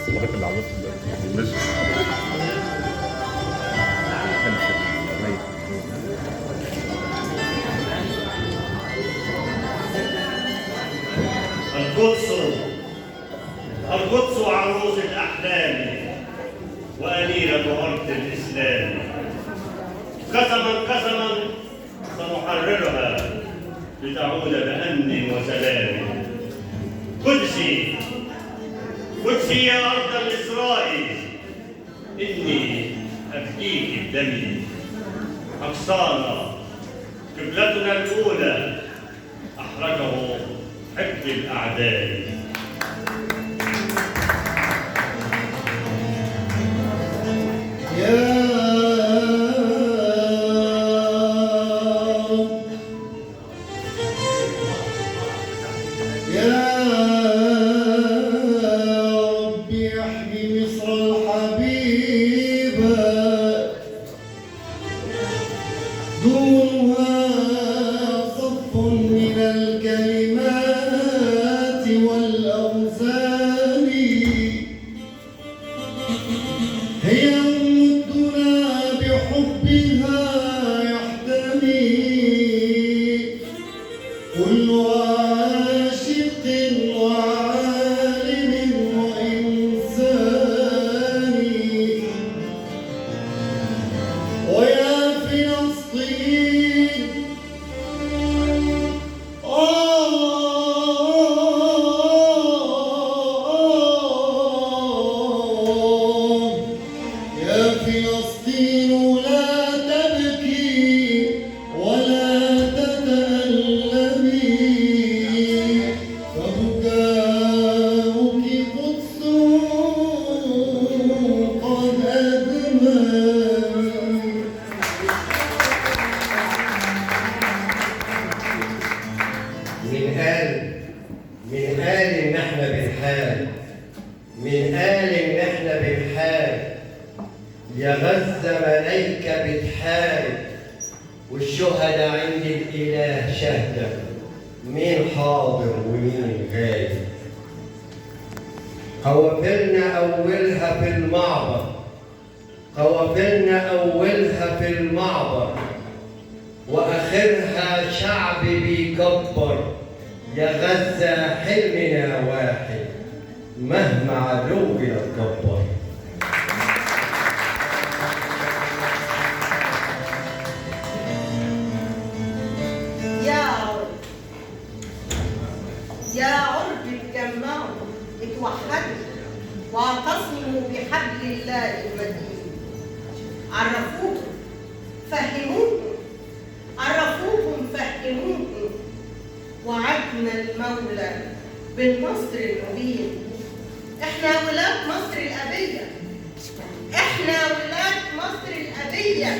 الحركه اللي عملتها دلوقتي ماشي. القدس القدس عروس الأحلام وأميرة أرض الإسلام. قسما قسما سنحررها لتعود بأمن وسلام. قدسي قدسي يا أرض الإسرائيل، إني أفديك بدمي. أقصانا قبلتنا الأولى أحرجه حب الأعداء. يا غزة ملايكة بتحارب والشهداء عند الإله شهدة، مين حاضر ومين غايب. قوافلنا أولها في المعبر، قوافلنا أولها في المعبر، وآخرها شعب بيكبر. يا غزة حلمنا واحد مهما عدونا اتكبر. يا عرب اتجمعوا اتوحدوا واعتصموا بحبل الله المتين. عرفوهم فهموهم، عرفوهم فهموهم، وعدنا المولى بالنصر المبين. احنا ولاد مصر الأبية، احنا ولاد مصر الأبية،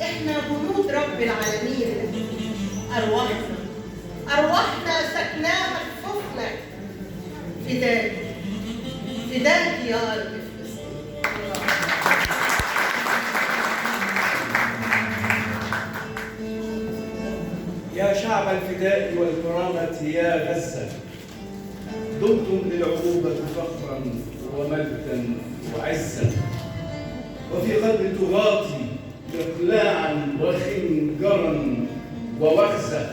احنا جنود رب العالمين. أرواحنا سكناها كفوفنا. فداك فداك يا أرض فلسطين. يا شعب الفداء والكرامة يا غزة، دمتم للعروبة فخرا ومجدا وعزا، وفي قلب تغاطي إقلاعا وخنجرا ووخزة.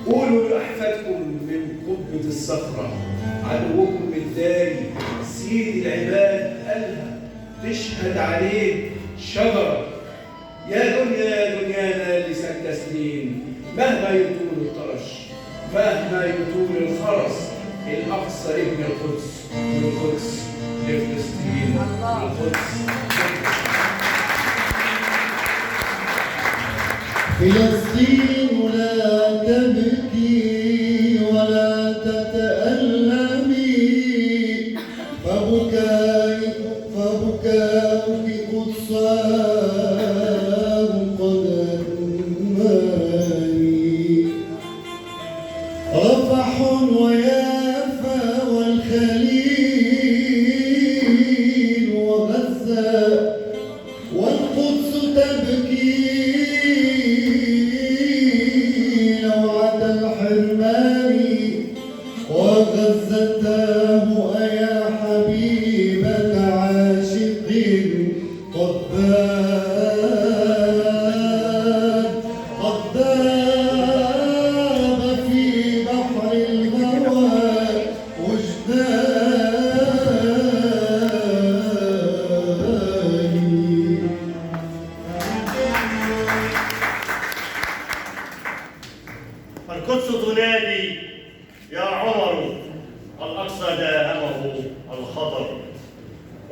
قولوا لأحفادكم من قبة الصخرة، عدوكم الداري سيد العباد قالها تشهد عليه شجرة. يا دنيا يا دنيانا لسد سنين، مهما يطول الطرش مهما يطول الخرس، الأقصى ابن القدس والقدس لفلسطين والقدس. فلسطين لا تبكي ولا تتألمي، فبكاؤك قدساه قد أماني. رفح ويافا والخليل وغزة والقدس تبكي وغزته يا حبيبي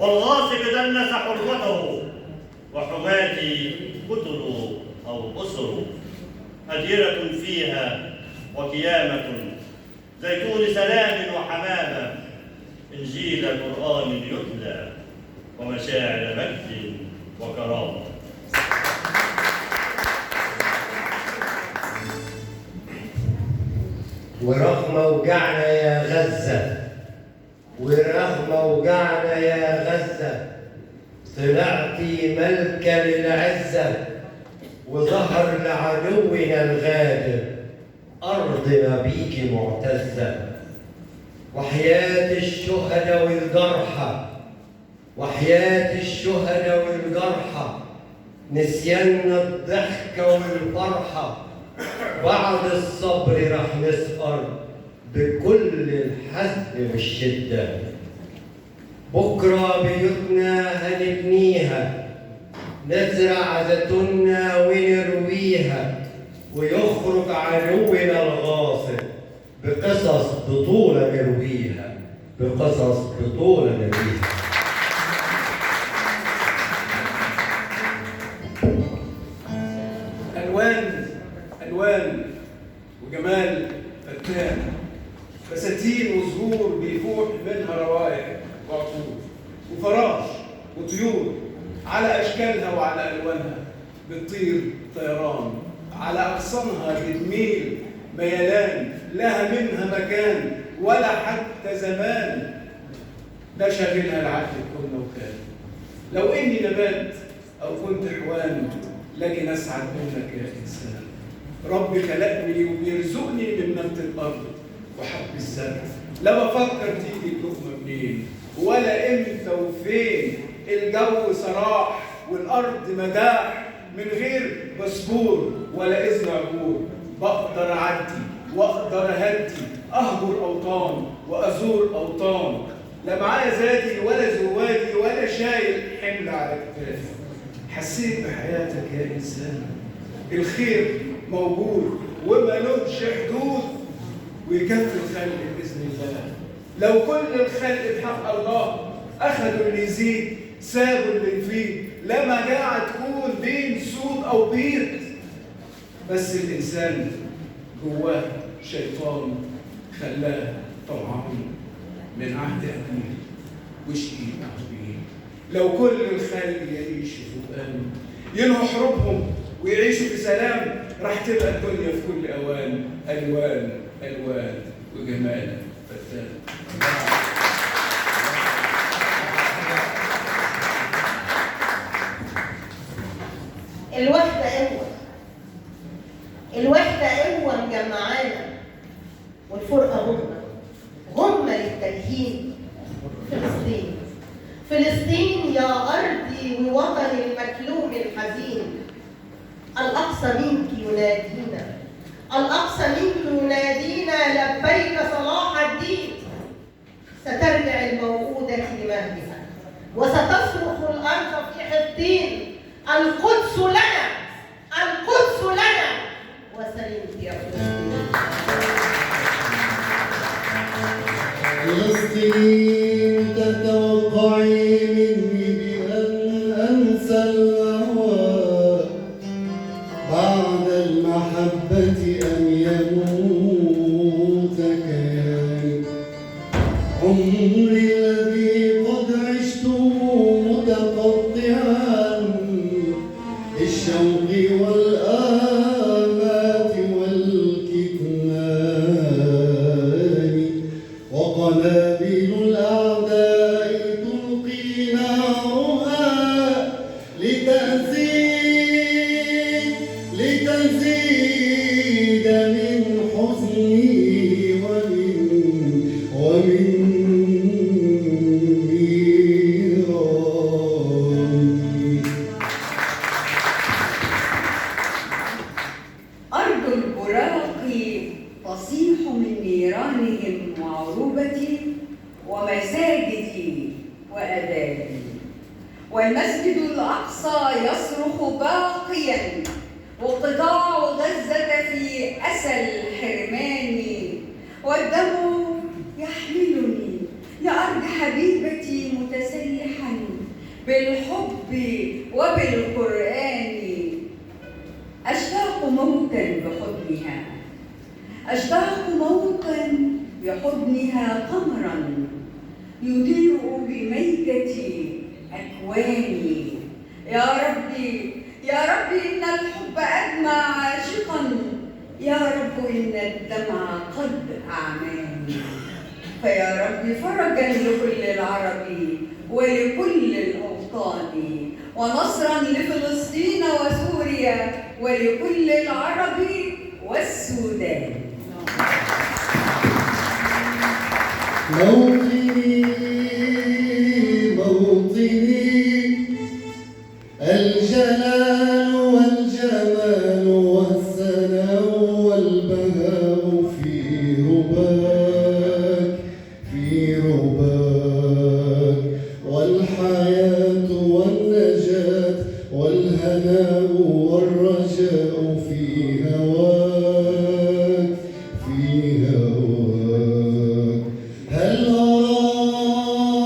والغاصب دنس حرمته، وحماتي قتلوا أو أسروا. أديرة فيها وكيامة، زيتون سلام وحمامة، إنجيل قرآن يتلى، ومشاعر مجد وكرامة. ورغم وجعنا يا غزة، ورغم وجعنا يا غزة، طلعتي ملكة للعزة، وظهر لعدونا الغادر أرضنا بيك معتزة. وحياة الشهداء والجرحى، وحياة الشهداء والجرحى، نسيان الضحكة والفرحة، بعد الصبر رح نسقر بكل الحزن والشدة. بكرة بيوتنا هنبنيها، نزرع زيتوننا ونرويها، ويخرج عدونا الغاصب بقصص بطولة نرويها، بقصص بطولة نرويها. ألوان وجمال فتان، فساتين وزهور بيفوح منها روائح وعطور، وفراش وطيور على أشكالها وعلى ألوانها بتطير طيران، على أغصانها بتميل ميلان، لها منها مكان ولا حتى زمان، ده شاغلها العقل كنا وكان. لو إني نبات أو كنت حيوان لكن أسعد منك يا إنسان. ربي خلقني وبيرزقني من نبت الأرض وحب الزرع، لا بفكر تيجي اللقمة منين ولا إمتى وفين. الجو صراح والأرض مداح، من غير باسبور ولا إذن عبور بقدر أعدي وأقدر أهدي، أهجر أوطان وأزور أوطان. لا معايا زادي ولا زوادي ولا شايل حمل على كتافي. حسيت بحياتك يا إنسان، الخير موجود ومالوش حدود، ويكفي الخلق بإذن الله. لو كل الخلق بحق الله أخذوا اللي يزيد سابوا اللي يفيد، لا مجاعة تكون بين سود أو بيض. بس الإنسان جواه شيطان خلاه طمعان من عهد أبيه وشقي أبيه. لو كل الخلق يعيشوا في أمان، ينهوا حروبهم ويعيشوا في سلام، راح تبقى الدنيا في كل أوان ألوان ألوان وجمال فتان. الوحدة قوة، الوحدة قوة مجمعانا، والفرقة غمة للتلهين. فلسطين فلسطين يا أرضي ووطني المكلوم الحزين، الأقصى منك ينادينا، الأقصى منك ينادينا لبيك صلاح الدين. سترجع الموءودة لمهدها وستصرخ الأرض في حطين، القدس لنا القدس لنا وسلمت يا فلسطين. فلسطين تتوقعي مني بأن أنسى الهوى بعد المحبة أن يموت كياني. عمري الذي قد عشته متقطعا الشوق والآمات والكتمان، وقنابل الأعداء تلقي نارها لتزيد من حزني ومن أرض البراق تصيح من نيرانهم وعروبتي ومساجدي وأذاني، والمسجد الأقصى يصرخ باقيا، وقطاع غزة في أسى الحرمان، والدم يحملني لأرض حبيبتي متسلحا بالحب وبالقرآن. أشتاق موتا بحضنها، أشتاق موتا بحضنها، قمرا يضيء بميتة أكواني. يا ربي يا ربي إن الحب أدمى عاشقا، يا رب إن الدمع قد أعماني. فيا ربي فرجا لكل العرب ولكل الأوطان، ونصرا لفلسطين وسوريا ولكل العرب والسودان. موطني موطني، الجلال والجمال والسناء والبهاء في رباك، في رباك، والحياة والنجاة والهناء والرجاء في هواك، في هواك. هل أراك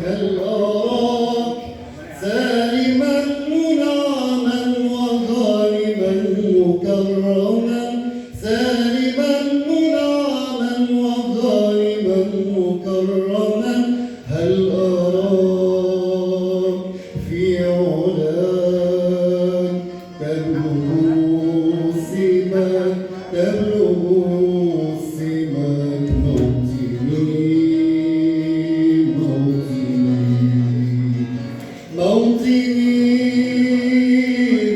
هل أراك سالما منعما وغانما مكرما، سالما منعما وغانما مكرما. هل أراك في علاك تبلغ سماك، تبلغ سماك. موطني موطني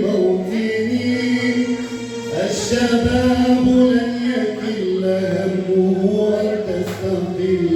موطني، الشباب لن يكل همه أن تستقل